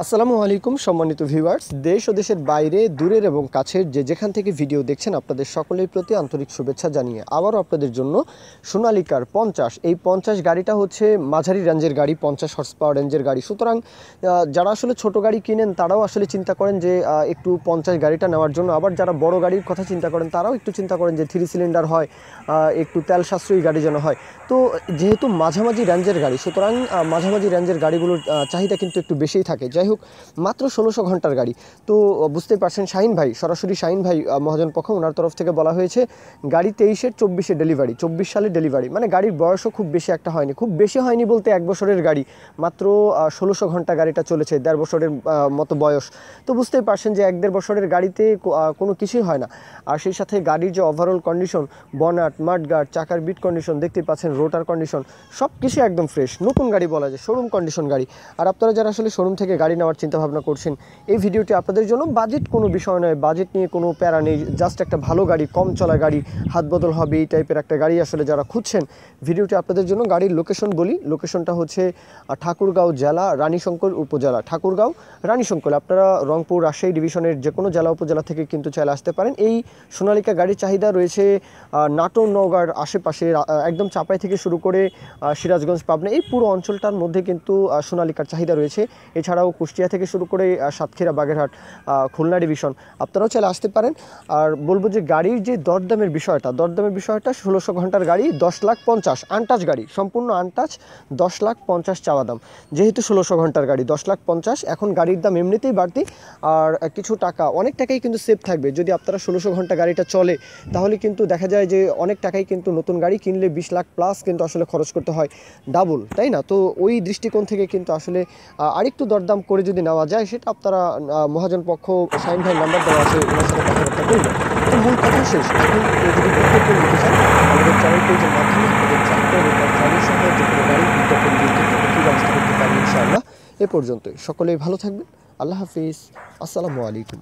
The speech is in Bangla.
আসসালামু আলাইকুম সম্মানিত ভিউয়ার্স, দেশ ও দেশের বাইরে দূরের এবং কাছের যেখান থেকে ভিডিও দেখছেন আপনাদের সকলের প্রতি আন্তরিক শুভেচ্ছা জানিয়ে আবারও আপনাদের জন্য সোনালিকার 50 এই 50 গাড়িটা হচ্ছে মাঝারি রেঞ্জের গাড়ি, 50 হর্স পাওয়ার রেঞ্জের গাড়ি। সুতরাং যারা আসলে ছোট গাড়ি কিনেন তারাও আসলে চিন্তা করেন যে একটু 50 গাড়িটা নেওয়ার জন্য, আবার যারা বড় গাড়ির কথা চিন্তা করেন তারাও একটু চিন্তা করেন যে 3 সিলিন্ডার হয়, একটু তেল সাশ্রয়ী গাড়ি যেন হয়। তো যেহেতু মাঝামাঝি রেঞ্জের গাড়ি, সুতরাং মাঝামাঝি রেঞ্জের গাড়িগুলোর চাহিদা কিন্তু একটু বেশিই থাকে। যাই হোক, মাত্র 1600 ঘন্টার গাড়ি। তো বুঝতেই পারছেন, শাহিন ভাই, সরাসরি শাহিন ভাই মহাজন পক্ষ, ওনার তরফ থেকে বলা হয়েছে গাড়ি 23-এর 24-এ ডেলিভারি, 24 সালে ডেলিভারি। মানে গাড়ির বয়সও খুব বেশি একটা হয়নি, খুব বেশি হয়নি বলতে 1 বছরের গাড়ি, মাত্র 1600 ঘন্টা গাড়িটা চলেছে, 1.5 বছরের মতো বয়স। তো বুঝতেই পারছেন যে 1-1.5 বছরের গাড়িতে কোনো কিছুই হয় না। আর সেই সাথে গাড়ির যে ওভারঅল কন্ডিশন, বনাট, মাডগার্ড, চাকার বিট কন্ডিশন দেখতেই পাচ্ছেন, রোটার কন্ডিশন সব কিছু একদম ফ্রেশ, নতুন গাড়ি বলা যায়, শোরুম কন্ডিশন গাড়ি। আর আপনারা যারা আসলে শোরুম থেকে গাড়ি নেওয়ার চিন্তা ভাবনা করছেন, এই ভিডিওটি আপনাদের জন্য। বাজেট কোনো বিষয় নয়, বাজেট নিয়ে কোনো প্যারা নেই, জাস্ট একটা ভালো গাড়ি, কম চলা গাড়ি, হাত বদল হবে এই টাইপের একটা গাড়ি আসলে যারা খুঁজছেন, ভিডিওটি আপনাদের জন্য। গাড়ির লোকেশন বলি, লোকেশনটা হচ্ছে ঠাকুরগাঁও জেলা, রানীশঙ্কর উপজেলা। ঠাকুরগাঁও, রানীশঙ্কর, আপনারা রংপুর, রাজশাহী ডিভিশনের যে কোনো জেলা উপজেলা থেকে কিন্তু চাইলে আসতে পারেন। এই সোনালিকা গাড়ির চাহিদা রয়েছে নাটোর, নওগাঁর আশেপাশে, একদম চাপাই থেকে শুরু করে সিরাজগঞ্জ, পাবনা, এই পুরো অঞ্চলটার মধ্যে কিন্তু সোনালিকার চাহিদা রয়েছে। এছাড়াও কুষ্টিয়া থেকে শুরু করে সাতক্ষীরা, বাগেরহাট, খুলনা ডিভিশন, আপনারাও চাইলে আসতে পারেন। আর বলবো যে গাড়ির যে দরদামের বিষয়টা, 1600 ঘন্টার গাড়ি 10,50,000 আনটাচ গাড়ি, সম্পূর্ণ আনটাচ, 10,50,000 চাওয়া দাম। যেহেতু 1600 ঘন্টার গাড়ি 10,50,000, এখন গাড়ির দাম এমনিতেই বাড়তি। আর কিছু টাকা, অনেক টাকাই কিন্তু সেভ থাকবে যদি আপনারা 1600 ঘন্টা গাড়িটা চলে, তাহলে কিন্তু দেখা যায় যে অনেক টাকাই কিন্তু নতুন গাড়ি কিনলে 20 লাখ প্লাস কিন্তু আসলে খরচ করতে হয়, ডাবল, তাই না? তো ওই দৃষ্টিকোণ থেকে কিন্তু আসলে আরেকটু দরদাম করে যদি নেওয়া যায়, সেটা আপনারা মহাজন পক্ষ, শাহিন ভাইয়ের নাম্বার দেওয়া আছে, ওনার সাথে কথাবার্তা বলবেন। তো মূল কথা শেষ। এখন যদি বিজ্ঞাপন দিতে চান, আমাদের চ্যানেল পেজের মাধ্যমে আমাদের ট্রাক্টর এবং ট্রলির সহ যে কোনো গাড়ির বিজ্ঞাপন দিয়ে কিন্তু বিক্রি ব্যবস্থা করতে পারেন ইনশাআল্লাহ। এ পর্যন্তই, সকলেই ভালো থাকবেন। আল্লাহ হাফিজ, আসসালামু আলাইকুম।